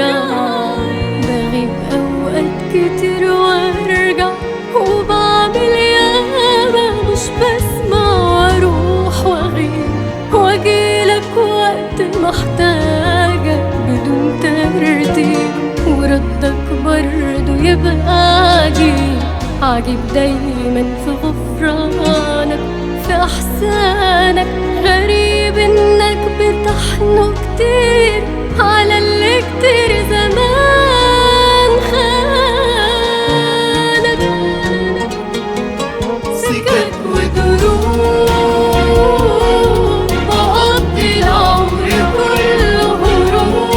رايح، بغيب أوقات كتير وارجع، وبعمل ياما مش بسمع، واروح واغيب واجيلك وقت ما احتاجك بدون ترتيب، وردك برضو يبقى عجيب دايما في غفرانك، في احسانك، غريب انك بتحنو كتير على اللي كتير زمان خانك. سكك ودروب بقضي العمر كله هروب،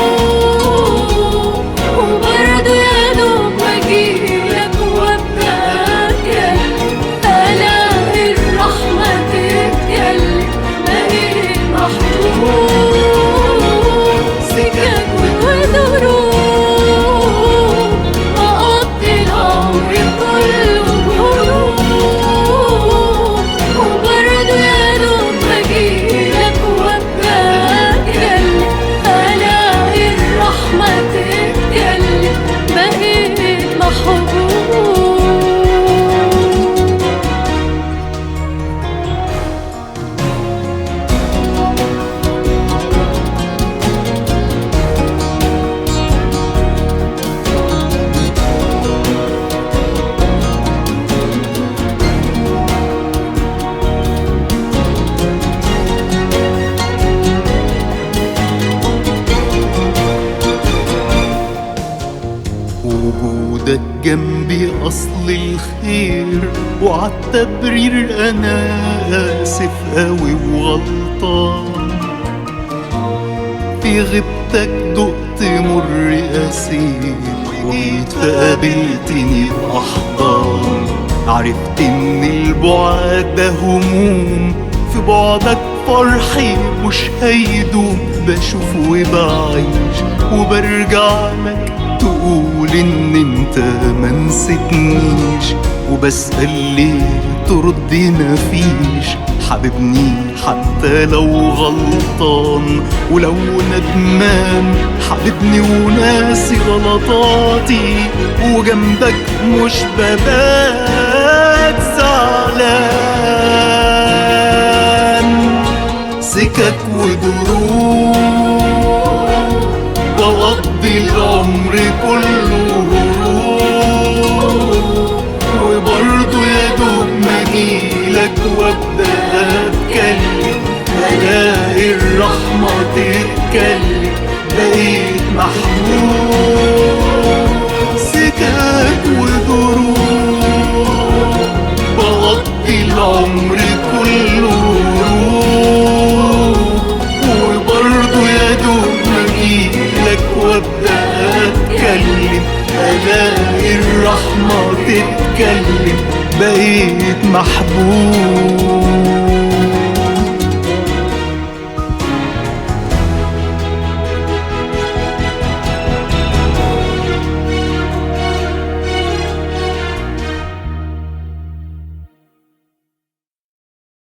وبرضه يا دوب بجيلك وابقى أجلك، ألاقي الرحمة تتجلي بقيت محبوب. سكك ودروب بقضي العمر كله هروب، وبرضه يا دوب بجيلك وابقى أجلك، ألاقي الرحمة تتجلي بقيت محبوب. وجودك جنبي أصل الخير، وعالتبرير أنا آسف أوي وغلطان، في غيبتك دقت مر أسير، وجيت فقابلتني بأحضان، عرفت إن البعد ده هموم، في بعدك فرحي مش هيدوم، بشوف وبعيش وبرجع لك تقول ان انت منسيتنيش، وبسأل ليه ترد مفيش، حبيبني حتى لو غلطان، ولو ندمان حبيبني وناسي غلطاتي، وجنبك مش ببات زعلان. سكك ودروب بقضي العمر كله هروب، وبرضه يا دوب مجيلك وابدا اتكلم، الاقي الرحمة تتكلم بقيت محبوب. سكك ودروب بقضي العمر كله هروب، وبرضه يا دوب مجيلك وابدا اتكلم، الاقي الرحمة تتكلم بقيت محبوب.